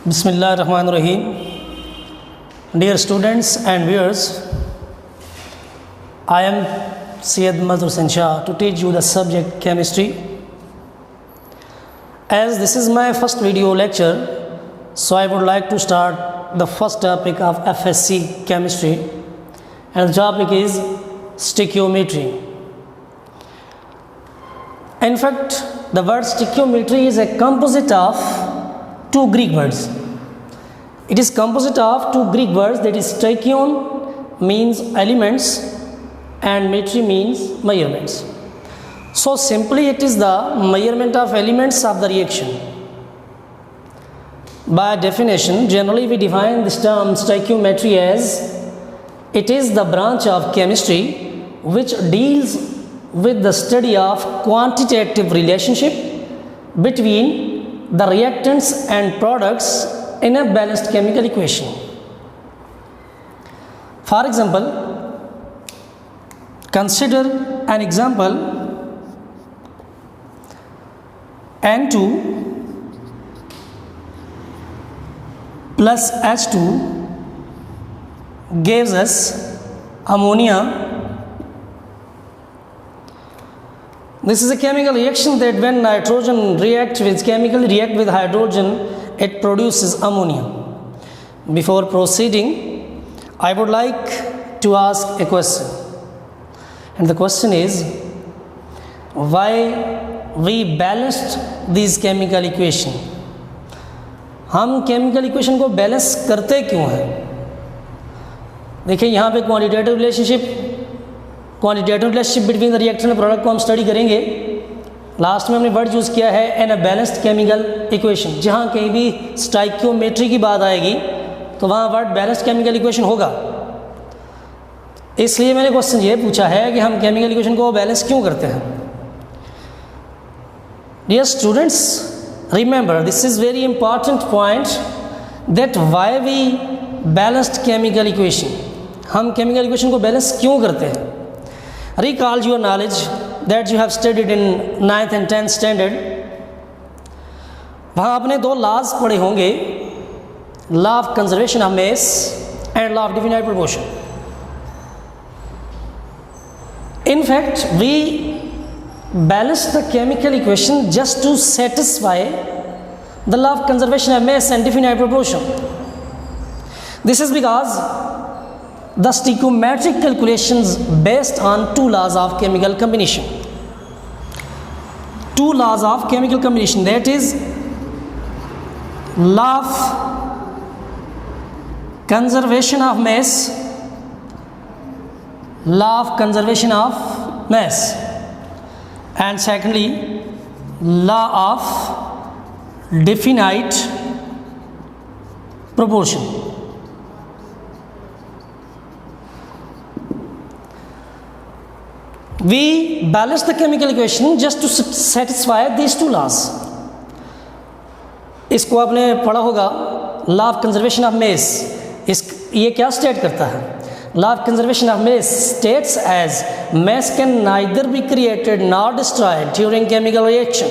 Bismillahirrahmanirrahim. Dear students and viewers, I am Syed Mazhar Hussain Shah to teach you the subject chemistry. As this is my first video lecture, so I would like to start the first topic of FSC chemistry, and the topic is stoichiometry. In fact, the word stoichiometry is a composite of two Greek words. It is composite of two Greek words, that is stoichion means elements and metry means measurements. So simply it is the measurement of elements of the reaction. By definition, generally we define this term stoichiometry as it is the branch of chemistry which deals with the study of quantitative relationship between the reactants and products in a balanced chemical equation. For example, consider an example: N2 plus H2 gives us ammonia. This is a chemical reaction that when nitrogen chemically react with hydrogen, it produces ammonia. Before proceeding, I would like to ask a question. And the question is, why we balanced these chemical equation? हम chemical equation को balance करते क्यों हैं? देखिए यहाँ पे quantitative relationship between the reactant and product को हम स्टडी करेंगे. लास्ट में हमने वर्ड यूज़ किया है an a balanced chemical equation. जहाँ कहीं भी स्टोइकियोमेट्री की बात आएगी तो वहाँ वर्ड बैलेंस्ड केमिकल इक्वेशन होगा. इसलिए मैंने क्वेश्चन ये पूछा है कि हम केमिकल इक्वेशन को बैलेंस क्यों करते हैं. Dear students, remember this is very important point that why we balanced chemical equation. हम केमिकल इक्वेशन को बैलेंस क्यों करते हैं. Recall your knowledge that you have studied in 9th and 10th standard. वहाँ आपने दो लॉज पढ़े होंगे, law of conservation of mass and law of definite proportion. In fact, we balance the chemical equation just to satisfy the law of conservation of mass and definite proportion. This is because the stoichiometric calculations based on two laws of chemical combination. Two laws of chemical combination, that is law of conservation of mass, law of conservation of mass, and secondly law of definite proportion. We balance the chemical equation just to satisfy these two laws. इसको आपने पढ़ा होगा, law of conservation of mass. ये क्या state करता है? Law of conservation of mass states as mass can neither be created nor destroyed during chemical reaction.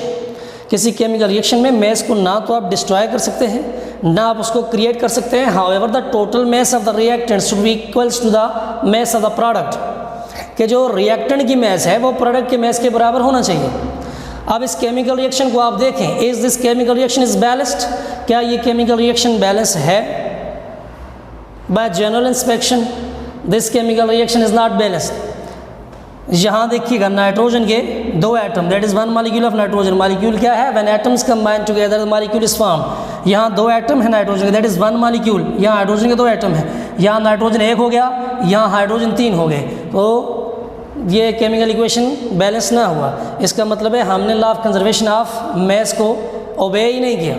किसी chemical reaction में मेस को ना तो आप डिस्ट्रॉय कर सकते हैं, ना आप उसको क्रिएट कर सकते हैं. However the total mass of the reactant should be equals to the mass of the product. कि जो रिएक्टेंट की मैस है वो प्रोडक्ट के मैस के बराबर होना चाहिए. अब इस केमिकल रिएक्शन को आप देखें, is this chemical reaction is balanced. क्या ये केमिकल रिएक्शन बैलेंस है? Bye general inspection this chemical reaction is not balanced. यहाँ देखिएगा नाइट्रोजन के दो atom, that is one molecule of nitrogen. Molecule क्या है? When atoms combine together the molecule is form. यहाँ दो एटम है नाइट्रोजन के, दैट इज वन मॉलिक्यूल. यहाँ हाइड्रोजन के दो एटम है, यहाँ नाइट्रोजन एक हो गया, यहाँ हाइड्रोजन तीन हो गए. तो ये केमिकल इक्वेशन बैलेंस ना हुआ. इसका मतलब है हमने law of conservation of mass को ओबे ही नहीं किया.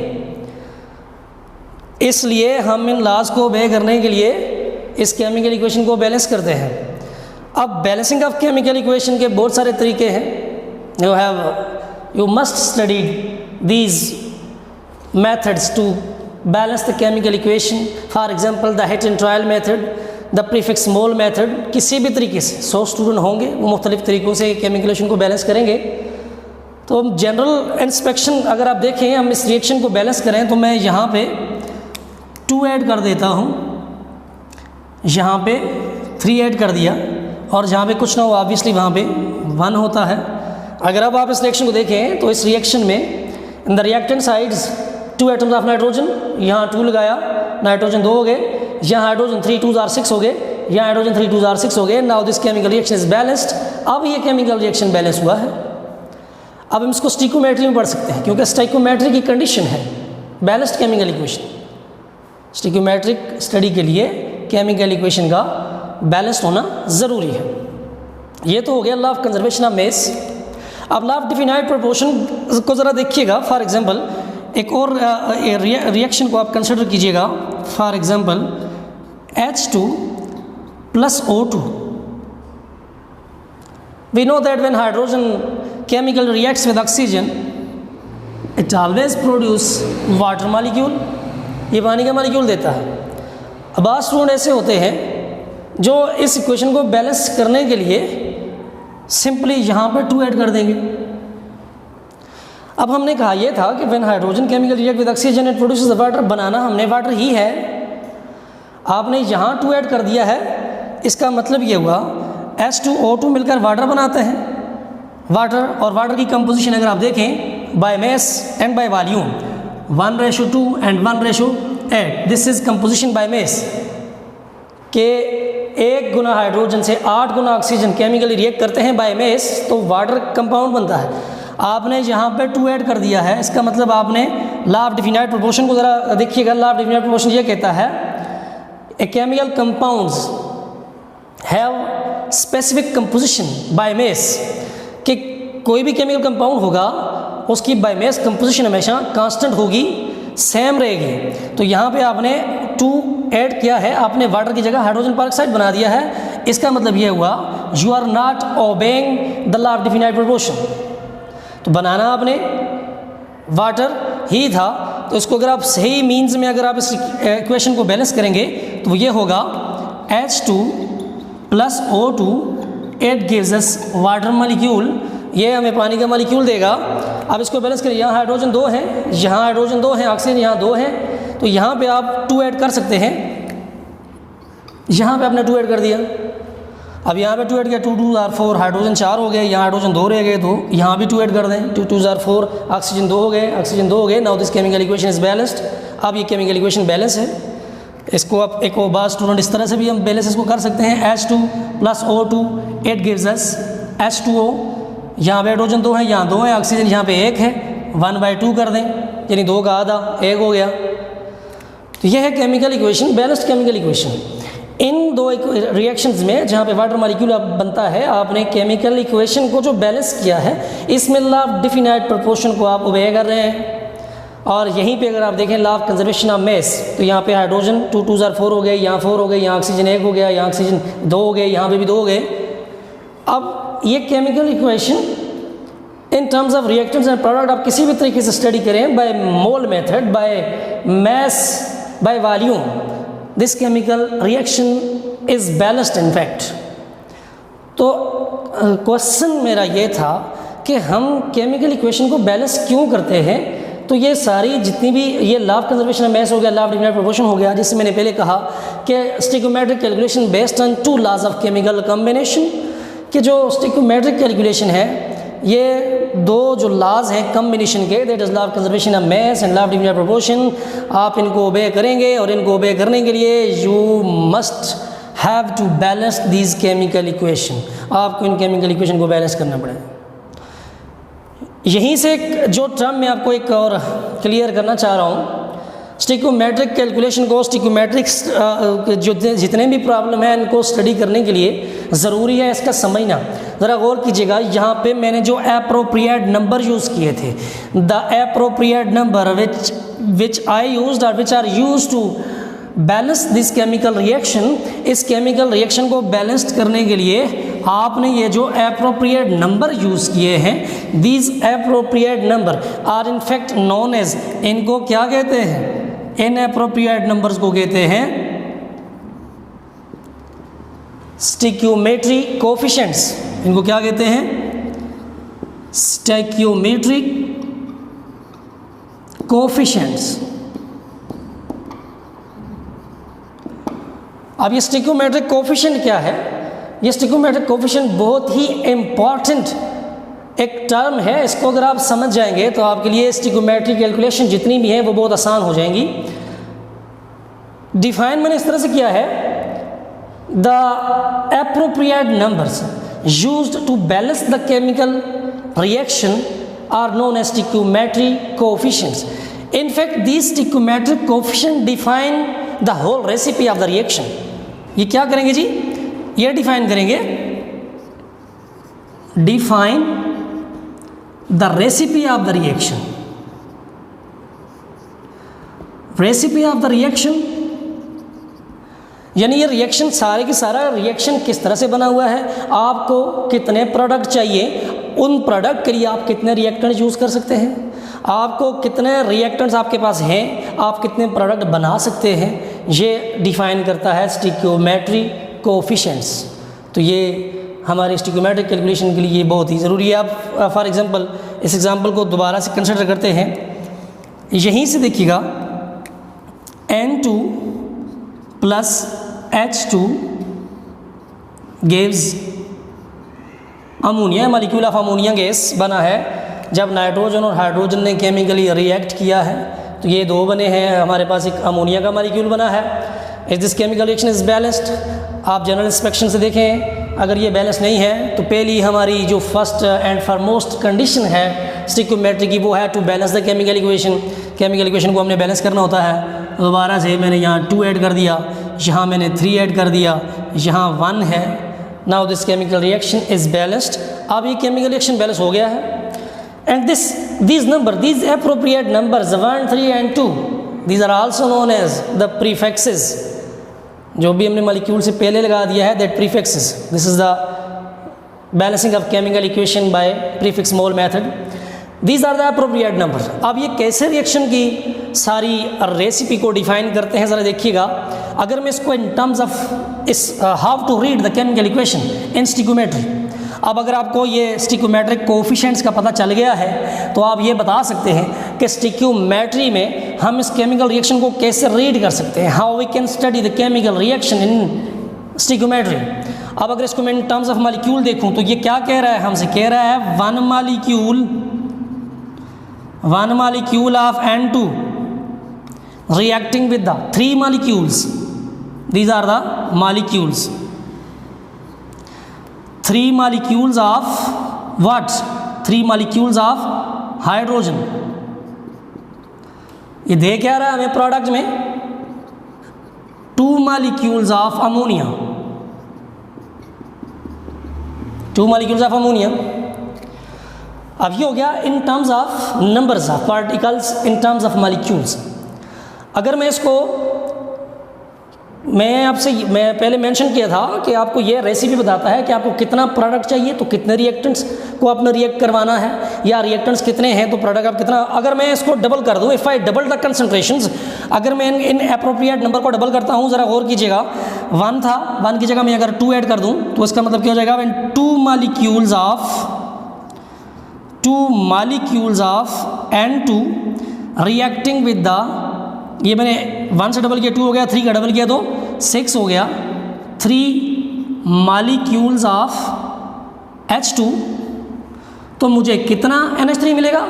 इसलिए हम इन लॉज को ओबे करने के लिए इस केमिकल इक्वेशन को बैलेंस करते हैं. अब बैलेंसिंग ऑफ केमिकल इक्वेशन के बहुत सारे तरीके हैं. You must study these methods to balance the chemical equation. For example, the hit and trial method, the prefix mole method. किसी भी तरीके से 100 स्टूडेंट होंगे वो मुख्तलिफ़ तरीक़ों से केमिकलेशन को बैलेंस करेंगे. तो जनरल इंस्पेक्शन अगर आप देखें, हम इस रिएक्शन को बैलेंस करें तो मैं यहाँ पे 2 ऐड कर देता हूँ, यहाँ पे 3 ऐड कर दिया, और जहाँ पे कुछ ना हो ऑब्वियसली वहाँ पे 1 होता है। अगर अब आप इस रिएक्शन को देखें तो इस रिएक्शन में in the reactant sides 2 atoms of nitrogen, यहाँ 2 लगाया, नाइट्रोजन 2 हो गए, यहाँ हाइड्रोजन 3 2s are 6 हो गए, यहाँ हाइड्रोजन 3 2s are 6 हो गए। Now this chemical reaction is balanced. अब ये केमिकल रिएक्शन बैलेंस हुआ है। अब हम इसको स्टिकोमेट्री में पढ़ सकते हैं, क्योंकि स्टिकोमेट्री की कंडीशन है बैलेंस्ड केमिकल इक्वेशन। स्टिकोमेट्रिक स्टडी के लिए केमिकल इक्वेशन का बैलेंस्ड होना ज़रूरी है। ये तो हो गया law of conservation of mess. अब लॉ ऑफ डिफिनाइट प्रोपोर्शन को ज़रा देखिएगा। फॉर एग्जांपल एक और रिएक्शन को आप कंसिडर कीजिएगा। For example H2 plus O2. We know that when hydrogen chemical reacts with oxygen, it always produce water molecule. ये पानी का मॉलिक्यूल देता है। अब बहुत स्टूडेंट ऐसे होते हैं जो इस इक्वेशन को बैलेंस करने के लिए सिंपली यहाँ पर 2 ऐड कर देंगे। अब हमने कहा यह था कि when hydrogen chemical react with oxygen it produces the water, बनाना हमने वाटर ही है। आपने यहाँ 2 ऐड कर दिया है, इसका मतलब ये हुआ H2O2 मिलकर वाटर बनाते हैं। वाटर और वाटर की कंपोजिशन अगर आप देखें by mass and by volume 1:2 and 1:8, this is composition by mass के 1 गुना हाइड्रोजन से 8 गुना ऑक्सीजन केमिकली रिएक्ट करते हैं बाय मास, तो वाटर कंपाउंड बनता है। आपने यहाँ पे 2 ऐड कर दिया है, इसका मतलब आपने लॉ ऑफ डिफिनाइट प्रोपोर्शन को ज़रा देखिएगा। लॉ ऑफ डिफिनाइट प्रोपोर्शन ये कहता है a chemical compounds have specific composition by mass, कि कोई भी केमिकल कंपाउंड होगा उसकी बाय मास कंपोजिशन हमेशा कांस्टेंट होगी, सेम रहेगी। तो यहाँ पे आपने 2 ऐड किया है, आपने वाटर की जगह हाइड्रोजन पेरोक्साइड बना दिया है। इसका मतलब ये हुआ you are not obeying the law of definite proportion. तो बनाना आपने वाटर ही था, तो इसको अगर आप सही मीन्स में अगर आप इस इक्वेशन को बैलेंस करेंगे तो ये होगा H2 plus O2, it gives us water molecule. ये हमें पानी का मॉलिक्यूल देगा। अब इसको बैलेंस करें, यहाँ हाइड्रोजन 2 है, यहाँ हाइड्रोजन 2 है, ऑक्सीजन यहाँ 2 है, तो यहाँ पे आप 2 ऐड कर सकते हैं। यहाँ पे आपने 2 ऐड कर दिया। अब यहाँ पे 2 ऐड किया, 2 2s are 4, हाइड्रोजन 4 हो गए, यहाँ हाइड्रोजन 2 रह गए, तो यहाँ भी 2 ऐड कर दें, 2 2s are 4, ऑक्सीजन 2 हो गए, ऑक्सीजन 2 हो गए। Now this chemical equation is balanced. अब ये केमिकल इक्वेशन बैलेंस है। इसको आप एक और बार स्टूडेंट इस तरह से भी हम बैलेंस इसको कर सकते हैं। H2 plus O2 it gives us H2O। यहाँ पे हाइड्रोजन 2 है, यहाँ 2 है, ऑक्सीजन यहाँ पे 1 है, 1/2 कर दें, यानी 2 का आधा 1 हो गया। तो यह है chemical equation, balanced chemical equation. इन 2 रिएक्शंस में जहाँ पे वाटर मॉलिक्यूल बनता है, आपने केमिकल इक्वेशन को जो बैलेंस किया है, इसमें लॉ ऑफ डिफिनाइट प्रोपोर्शन को आप ओबे कर रहे हैं। और यहीं पे अगर आप देखें लॉ ऑफ कंजर्वेशन ऑफ मास, तो यहाँ पे हाइड्रोजन 2 2s are 4 हो गए, यहाँ 4 हो गए, यहाँ ऑक्सीजन 1 हो गया, यहाँ ऑक्सीजन 2 हो गए, यहाँ पे भी 2 हो गए। अब ये chemical equation in terms of reactants and product आप किसी भी तरीके से स्टडी करें, by mole method, by mass, by volume, this chemical reaction is balanced in fact. तो क्वेश्चन मेरा ये था कि हम केमिकल इक्वेशन को बैलेंस क्यों करते हैं। तो ये सारी जितनी भी ये लॉ ऑफ कंजर्वेशन ऑफ मास हो गया, लॉ ऑफ डिफिनाइट प्रोपोर्शन हो गया, जिससे मैंने पहले कहा कि stoichiometric calculation based on 2 laws of chemical combination, कि जो स्टिकोमेट्रिक कैलकुलेशन है ये 2 जो लॉज हैं कॉम्बिनेशन के, that is law of conservation of mass and law of definite proportion, आप इनको ओबे करेंगे। और इनको ओबे करने के लिए you must have to balance these chemical equation, आपको इन केमिकल इक्वेशन को बैलेंस करना पड़ेगा। यहीं से जो टर्म मैं आपको एक और क्लियर करना चाह रहा हूँ, स्टिकोमेट्रिक कैलकुलेशन को, स्टिकोमेट्रिक जो जितने भी प्रॉब्लम है इनको स्टडी करने के लिए ज़रूरी है इसका समझना। ज़रा गौर कीजिएगा, यहाँ पे मैंने जो एप्रोप्रिएट नंबर यूज़ किए थे, the appropriate number which I used और which are used to balance this chemical reaction, इस केमिकल रिएक्शन को बैलेंस्ड करने के लिए आपने ये जो एप्रोप्रिएट नंबर यूज़ किए हैं, these appropriate number are in fact known as, इनको क्या कहते हैं, इन एप्रोप्रिएट नंबर्स को कहते हैं स्टिक्योमेट्री कोफिशिएंट्स। इनको क्या कहते हैं, स्टिक्योमेट्रिक कोफिशिएंट्स। अब ये स्टिक्योमेट्रिक कोफिशिएंट क्या है? ये स्टिक्योमेट्रिक कोफिशिएंट बहुत ही इम्पॉर्टेंट एक टर्म है। इसको अगर आप समझ जाएंगे तो आपके लिए स्टिक्योमेट्रिक कैलकुलेशन जितनी भी हैं वो बहुत आसान हो जाएंगी। डिफाइन मैंने इस तरह से किया है, the appropriate numbers used to balance the chemical reaction are known as stoichiometric coefficients. In fact, these stoichiometric coefficient define the whole recipe of the reaction. ये क्या करेंगे जी? ये डिफाइन करेंगे, define the recipe of the reaction. Recipe of the reaction यानी ये reaction सारे की सारा रिएक्शन किस तरह से बना हुआ है, आपको कितने प्रोडक्ट चाहिए, उन प्रोडक्ट के लिए आप कितने रिएक्टेंट्स यूज़ कर सकते हैं, आपको कितने रिएक्टेंट्स आपके पास हैं, आप कितने प्रोडक्ट बना सकते हैं, ये डिफाइन करता है स्टिक्योमेट्रिक कोफिशिएंट्स। तो ये हमारे स्टिक्योमेट्रिक कैलकुलेशन के लिए बहुत ही ज़रूरी है। आप फॉर एग्जांपल इस एग्जांपल को दोबारा से कंसिडर करते हैं। यहीं से देखिएगा N2 plus H2 gives ammonia, molecule of ammonia gas बना है। जब नाइट्रोजन और हाइड्रोजन ने केमिकली रिएक्ट किया है तो ये दो बने हैं, हमारे पास एक अमोनिया का मॉलिक्यूल बना है। Is this chemical reaction is balanced? आप जनरल इंस्पेक्शन से देखें, अगर ये बैलेंस नहीं है तो पहली हमारी जो फर्स्ट एंड फॉरमोस्ट कंडीशन है स्टिक्योमेट्री की वो है to balance the chemical equation. Chemical equation को हमने बैलेंस करना होता है। दोबारा से मैंने यहाँ 2 ऐड कर दिया, यहाँ मैंने 3 ऐड कर दिया, यहाँ 1 है। Now this chemical reaction is balanced. अब ये केमिकल रिएक्शन बैलेंस हो गया है। And these appropriate numbers 1, 3 and 2, these are also known as the prefixes। जो भी हमने मॉलिक्यूल से पहले लगा दिया है that prefixes, this is the balancing of chemical equation by prefix mole method। These are the appropriate numbers। अब ये कैसे रिएक्शन की सारी रेसिपी को डिफाइन करते हैं ज़रा देखिएगा। अगर मैं इसको इन टर्म्स ऑफ इस how to read the chemical equation in stoichiometry, अब अगर आपको ये स्टिक्योमेट्रिक कोफिशिएंट्स का पता चल गया है तो आप ये बता सकते हैं कि स्टिक्योमेट्री में हम इस केमिकल रिएक्शन को कैसे रीड कर सकते हैं, how we can study the chemical reaction in stoichiometry. अब अगर इसको मैं इन टर्म्स ऑफ मॉलिक्यूल देखूं तो ये क्या कह रहा है, हमसे कह रहा है one molecule of N2 reacting with the 3 molecules। These are the molecules, 3 molecules of what? 3 molecules of hydrogen। ये दे क्या रहा है हमें प्रोडक्ट में 2 molecules of ammonia, 2 molecules of ammonia। अब ये हो गया in terms of numbers of particles in terms of molecules. अगर मैं इसको मैं पहले मेंशन किया था कि आपको ये रेसिपी बताता है कि आपको कितना प्रोडक्ट चाहिए तो कितने रिएक्टेंट्स को आपने रिएक्ट करवाना है, या रिएक्टेंट्स कितने हैं तो प्रोडक्ट आप कितना। अगर मैं इसको डबल कर दूं, if I double the concentrations, अगर मैं इन एप्रोप्रिएट नंबर को डबल करता हूं, ज़रा गौर कीजिएगा, 1 था, 1 की जगह मैं अगर 2 ऐड कर दूं तो इसका मतलब क्या हो जाएगा, when 2 molecules of N2 reacting with the, ये मैंने 1 से डबल किया 2 हो गया, 3 का डबल किया तो 6 हो गया, 3 molecules of H2, तो मुझे कितना NH3 मिलेगा,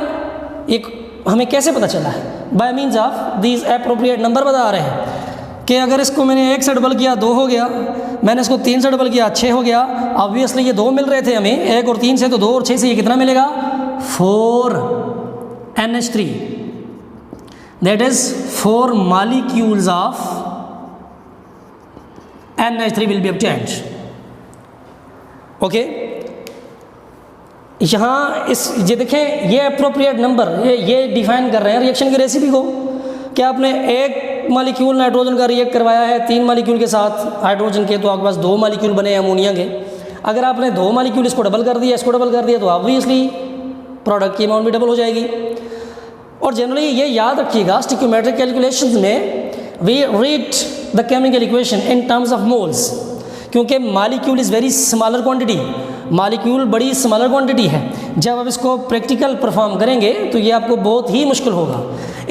एक हमें कैसे पता चला है, bye means of these appropriate number बता रहे हैं कि अगर इसको मैंने 1 से डबल किया 2 हो गया, मैंने इसको 3 से डबल किया 6 हो गया। ऑब्वियसली ये 2 मिल रहे थे हमें, 1 और 3 से, तो 2 और 6 से ये कितना मिलेगा, 4 NH3, that is 4 molecules of NH3 will be obtained। Okay, यहाँ इस ये देखें, ये अप्रोप्रिएट नंबर ये डिफाइन कर रहे हैं रिएक्शन की रेसिपी को। क्या आपने 1 मॉलिक्यूल नाइट्रोजन का रिएक्ट करवाया है 3 मॉलिक्यूल के साथ हाइड्रोजन के, तो आपके पास 2 मॉलिक्यूल बने अमोनिया के। अगर आपने 2 मॉलिक्यूल इसको डबल कर दिया, इसको डबल कर दिया, तो ऑब्वियसली प्रोडक्ट की अमाउंट भी डबल हो जाएगी। और जनरली ये याद रखिएगा, स्टिक्योमेट्रिक कैलकुलेशंस में we read the chemical equation in terms of moles, क्योंकि molecule is very smaller quantity, molecule बड़ी स्मॉलर क्वांटिटी है। जब आप इसको प्रैक्टिकल परफॉर्म करेंगे तो ये आपको बहुत ही मुश्किल होगा।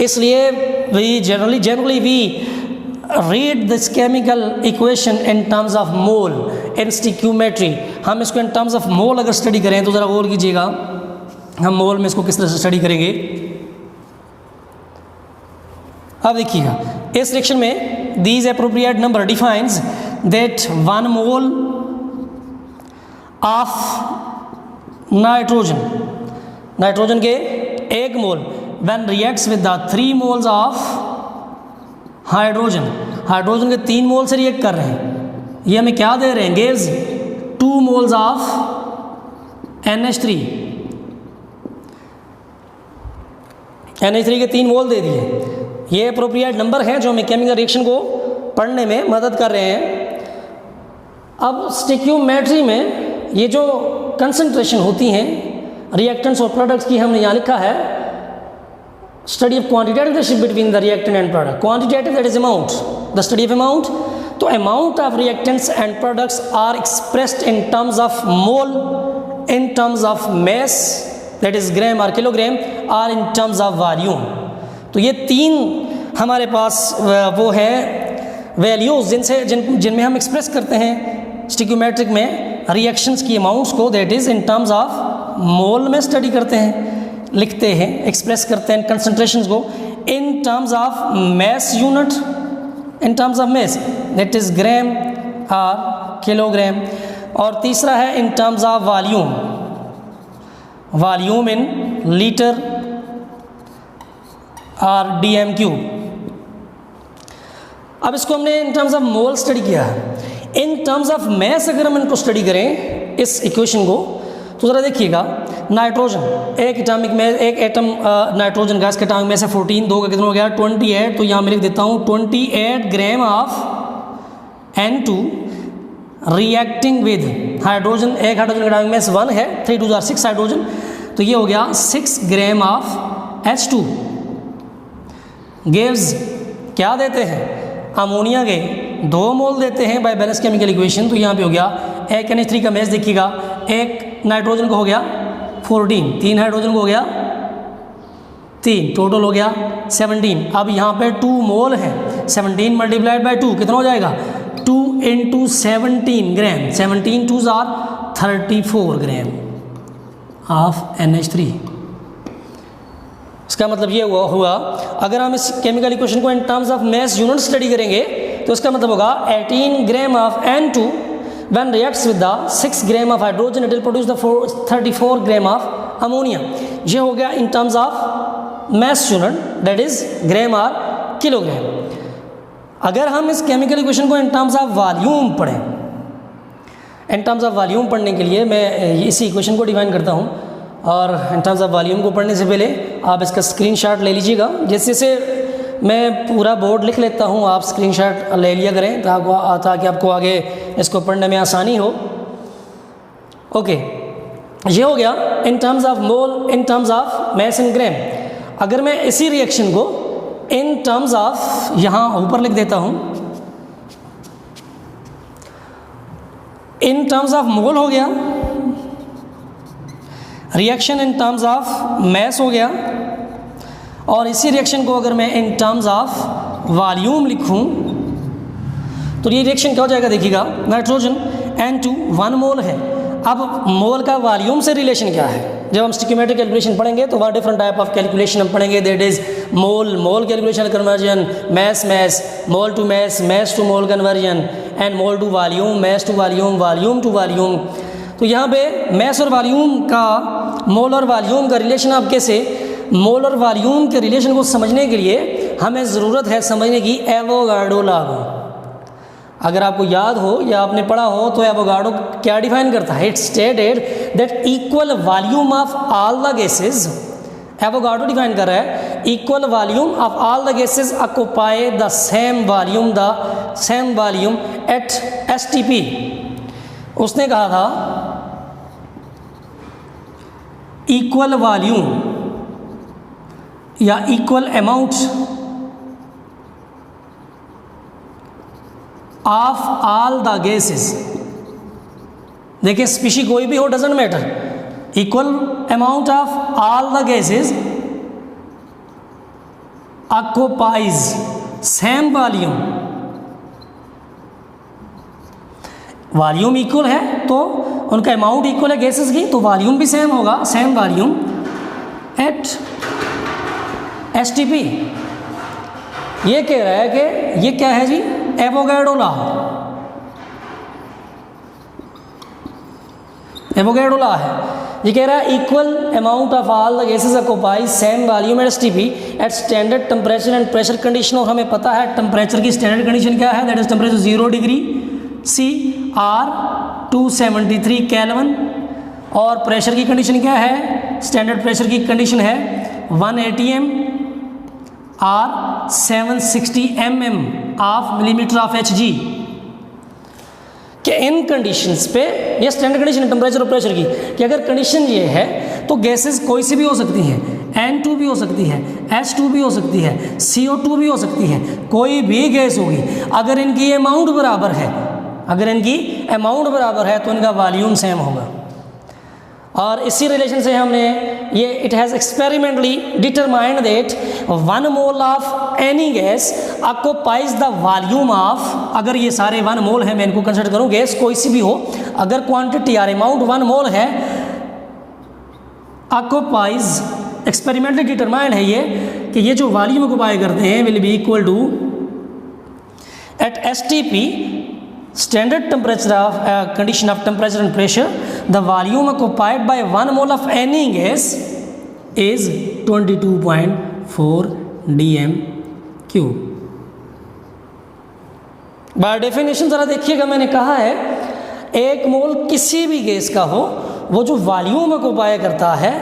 इसलिए we generally we read this chemical equation in terms of mole in stoichiometry. हम इसको इन टर्म्स ऑफ मोल अगर स्टडी करें तो ज़रा गौर कीजिएगा, हम मोल में इसको किस तरह से स्टडी करेंगे। अब देखिएगा इस सेक्शन में these appropriate number defines that 1 mole of nitrogen के 1 mole when reacts with the 3 moles of hydrogen के 3 मोल से रिएक्ट कर रहे हैं, ये हमें क्या दे रहे हैं, गिव्स 2 मोल्स ऑफ NH3 के 3 मोल दे दिए। ये अप्रोप्रिएट नंबर हैं जो हमें केमिकल रिएक्शन को पढ़ने में मदद कर रहे हैं। अब स्टिक्योमेट्री में ये जो कंसंट्रेशन होती हैं रिएक्टेंट्स और प्रोडक्ट्स की, हमने यहाँ लिखा है study of quantitative relationship between the reactant and product. Quantitative that is amount, the study of amount. तो amount of reactants and products are expressed in terms of mole, in terms of mass that is gram और kilogram, और इन terms of volume. तो ये 3 हमारे पास वो है values जिनमें हम एक्सप्रेस करते हैं स्टिक्योमेट्रिक में रिएक्शंस की अमाउंट्स को, that is in terms of मोल में स्टडी करते हैं, लिखते हैं, एक्सप्रेस करते हैं कंसंट्रेशंस को in terms of mass unit, in terms of mass that is gram और किलोग्राम। और तीसरा है in terms of volume in litre और DMQ। अब इसको हमने in terms of mole study किया है। इन टर्म्स ऑफ मैस अगर हम इनको स्टडी करें इस इक्वेशन को, तो ज़रा देखिएगा नाइट्रोजन एक एटम नाइट्रोजन गैस के एटॉमिक मैस है 14, 2 का कितना हो गया 28। तो यहाँ मैं लिख देता हूँ 28 ग्राम of N2 reacting with hydrogen, एक हाइड्रोजन का एटॉमिक मैस 1 है, 3 2 6 हाइड्रोजन, तो ये हो गया 6 ग्राम ऑफ H2 गिव्स क्या देते हैं, अमोनिया के 2 मोल देते हैं बाय बैलेंस केमिकल इक्वेशन। तो यहाँ पे हो गया एक NH3 का मैच देखिएगा, एक नाइट्रोजन को हो गया 14, 3 हाइड्रोजन को हो गया 3, टोटल हो गया 17। अब यहाँ पे 2 मोल है, 17 मल्टीप्लाइड बाई 2 कितना हो जाएगा 2 × 17 ग्राम, 17 2s are 34 gram of NH3। इसका मतलब ये हुआ अगर हम इस केमिकल इक्वेशन को in terms of mass unit study करेंगे तो इसका मतलब होगा 18 gram of N2 when reacts with the 6 gram of hydrogen it will produce the 34 gram of ammonia. ये हो गया in terms of mass unit that is gram और kilogram. अगर हम इस केमिकल इक्वेशन को इन टर्म्स ऑफ वॉल्यूम पढ़ें, इन terms of volume पढ़ने के लिए मैं इसी इक्वेशन को डिफाइन करता हूँ, और इन टर्म्स ऑफ वॉल्यूम को पढ़ने से पहले आप इसका स्क्रीनशॉट ले लीजिएगा। जैसे जैसे मैं पूरा बोर्ड लिख लेता हूँ आप स्क्रीनशॉट ले लिया करें ताकि आपको आगे इसको पढ़ने में आसानी हो। ओके, ये हो गया in terms of mole, in terms of mass in gram. अगर मैं इसी रिएक्शन को इन टर्म्स ऑफ यहाँ ऊपर लिख देता हूँ, इन टर्म्स ऑफ मोल हो गया, reaction in terms of mess हो गया, और इसी रिएक्शन को अगर मैं इन टर्म्स ऑफ वॉल्यूम लिखूं तो ये रिएक्शन क्या हो जाएगा देखिएगा, नाइट्रोजन N2 1 मोल है। अब मोल का वॉल्यूम से रिलेशन क्या है, जब हम स्टिक्योमेट्रिक कैलकुलेशन पढ़ेंगे तो वहाँ डिफरेंट टाइप ऑफ कैलकुलेशन हम पढ़ेंगे, that is mole calculation conversion, mass mole to mass to mole conversion, and mole to volume, mass to volume to volume. तो यहाँ पे मैस और वॉल्यूम का, मोल और वॉल्यूम का रिलेशन आप कैसे, मोल और वॉल्यूम के रिलेशन को समझने के लिए हमें ज़रूरत है समझने की एवोगाड्रो लॉ। अगर आपको याद हो या आपने पढ़ा हो तो एवोगाड्रो क्या डिफाइन करता है, it stated that equal volume of all the gases, Avogadro define कर रहा है equal volume of all the gases occupy the same volume eight STP। उसने कहा था इक्वल वॉल्यूम या equal amount of all the gases, देखिए species कोई भी हो doesn't matter, equal amount of all the gases occupies same volume volume equal है तो उनका अमाउंट इक्वल है गैसेस की, तो वॉल्यूम भी सेम होगा, सेम वॉल्यूम एट एसटीपी। ये कह रहा है कि ये क्या है जी, एवोगैड्रो लॉ। एवोगैड्रो लॉ है, ये कह रहा है equal amount of all the gases occupy same volume at STP at standard temperature and pressure condition. और हमें पता है टेम्परेचर की स्टैंडर्ड कंडीशन क्या है, that is temperature 0 degree C or 273 kelvin. और प्रेशर की कंडीशन क्या है, स्टैंडर्ड प्रेशर की कंडीशन है 180 M or 760 mm of millimetre of H G. कि इन कंडीशंस पे ये स्टैंडर्ड कंडीशन है टेम्परेचर और प्रेशर की, कि अगर कंडीशन ये है तो गैसेस कोई सी भी हो सकती हैं, N2 भी हो सकती है, H2 भी हो सकती है, CO2 भी हो सकती है, कोई भी गैस होगी। अगर इनकी अमाउंट बराबर है, अगर इनकी अमाउंट बराबर है तो इनका वॉल्यूम सेम होगा। और इसी रिलेशन से हमने ये it has experimentally determined that 1 mole of any gas occupies the volume of, अगर ये सारे 1 मोल है, मैं इनको कंसिडर करूँ गैस कोई सी भी हो, अगर क्वांटिटी और अमाउंट 1 मोल है, ऑक्यूपाइज एक्सपेरिमेंटली डिटरमाइंड है ये कि ये जो वॉल्यूम ऑक्यूपाई करते हैं will be equal to at STP standard temperature of condition of temperature and pressure, the volume occupied by 1 mole of any gas is 22.4 dm cube। By definition ज़रा देखिएगा, मैंने कहा है 1 मोल किसी भी गैस का हो, वो जो वॉल्यूम ऑक्यूपाई करता है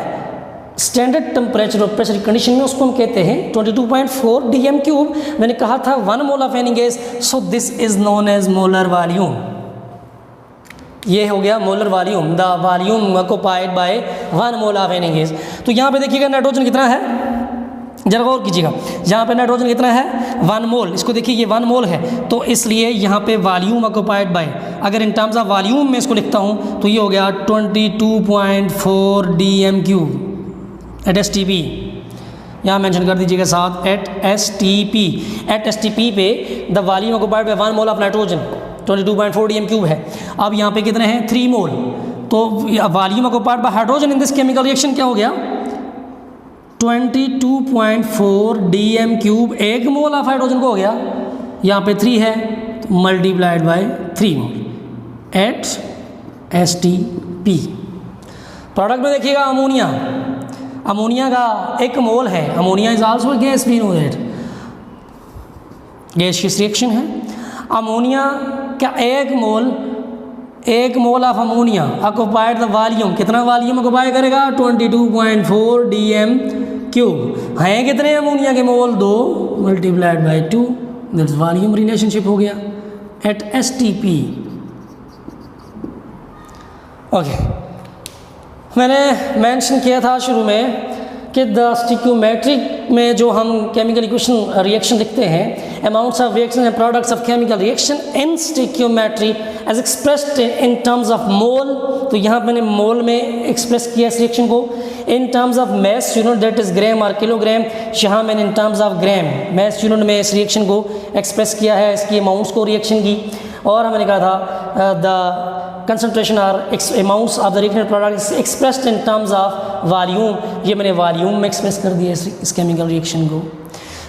स्टैंडर्ड टेम्परेचर और प्रेशर कंडीशन में, उसको हम कहते हैं 22.4 dm क्यूब। मैंने कहा था 1 mole of any gas, so this is known as molar volume. ये हो गया molar volume, the volume occupied by 1 mole of any gas. तो यहाँ पे देखिएगा नाइट्रोजन कितना है, जरा गौर कीजिएगा, यहाँ पे नाइट्रोजन कितना है 1 मोल, इसको देखिए ये 1 मोल है, तो इसलिए यहाँ पे वॉल्यूम ऑक्यूपाइड बाय, अगर इन टर्म्स ऑफ वॉल्यूम में इसको लिखता हूँ तो ये हो गया 22.4 dm cube at S T P. यहाँ मेंशन कर दीजिएगा साथ at S T P. At S T P पे the volume occupied by 1 mole of nitrogen 22.4 dm cube है। अब यहाँ पे कितने हैं 3 मोल, तो volume occupied by hydrogen in this chemical reaction क्या हो गया 22.4 dm cube, 1 mole of hydrogen को हो गया, यहाँ पे 3 है multiplied bye 3 mole at S T P. Product में देखिएगा अमोनिया, अमोनिया का 1 मोल है, ammonia is also gas, we know that gaseous reaction है। अमोनिया का 1 mole of ammonia occupied the volume, कितना वॉल्यूम ऑक्यूपाई करेगा 22.4 dm क्यूब। हैं कितने अमोनिया के mole 2 multiplied by 2, that's volume relationship हो गया at S T P. Okay, मैंने मेंशन किया था शुरू में कि द स्टिक्योमेट्रिक में जो हम केमिकल इक्वेशन रिएक्शन लिखते हैं, amounts of reaction and products of chemical reaction in stoichiometry as expressed in terms of mole, तो यहाँ मैंने मोल में एक्सप्रेस किया इस रिएक्शन को। In terms of mass unit that is gram और किलोग्राम, यहाँ मैंने in terms of gram mass unit में इस रिएक्शन को एक्सप्रेस किया है, इसकी अमाउंट्स को रिएक्शन की। और हमने कहा था the concentration or amounts of the reactant product is expressed in terms of volume, ये मैंने वॉल्यूम में एक्सप्रेस कर दिया इस केमिकल रिएक्शन को।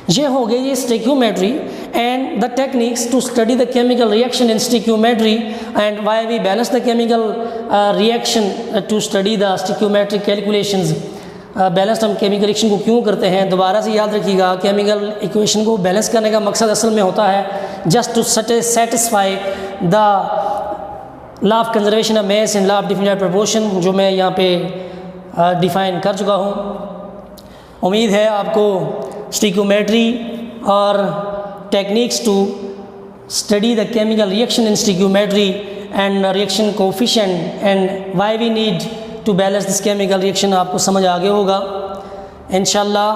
ये हो गई ये stoichiometry and the techniques to study the chemical reaction in stoichiometry and why we balance the chemical reaction to study the stoichiometric calculations. Balance हम केमिकल रिएक्शन को क्यों करते हैं, दोबारा से याद रखिएगा, केमिकल इक्वेशन को बैलेंस करने का मकसद असल में होता है just to satisfy the law of conservation of mass and law of definite proportion, जो मैं यहाँ पे डिफ़ाइन कर चुका हूँ। उम्मीद है आपको स्टिक्योमेट्री और techniques to study the chemical reaction in stoichiometry and reaction coefficient and why we need to balance this chemical reaction आपको समझ आ गया होगा। इंशाल्लाह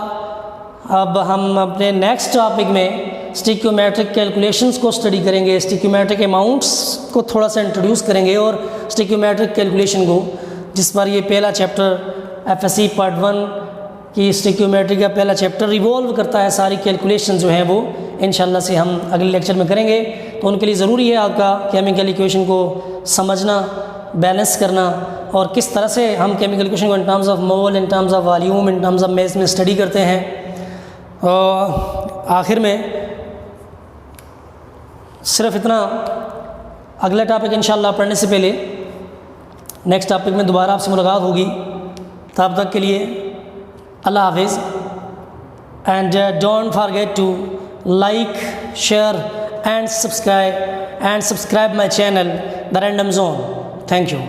अब हम अपने नेक्स्ट टॉपिक में स्टिक्योमेट्रिक कैलकुलेशंस को स्टडी करेंगे, स्टिक्योमेट्रिक अमाउंट्स को थोड़ा सा इंट्रोड्यूस करेंगे और स्टिक्योमेट्रिक कैलकुलेशन को, जिस पर ये पहला चैप्टर एफएससी पार्ट 1 की स्टिक्योमेट्री का पहला चैप्टर रिवॉल्व करता है। सारी कैलकुलेशन जो हैं वो इंशाल्लाह से हम अगले लेक्चर में करेंगे। तो उनके लिए ज़रूरी है आपका केमिकल इक्वेशन को समझना, बैलेंस करना और किस तरह से हम केमिकल इक्वेशन को in terms of mole, in terms of volume, in terms of mess में स्टडी करते हैं। और आखिर में सिर्फ इतना, अगला टॉपिक इंशाल्लाह पढ़ने से पहले नेक्स्ट टॉपिक में दोबारा आपसे मुलाकात होगी। तब तक के लिए अल्लाह हाफिज़। And don't forget to like, share and subscribe my channel the random zone. Thank you.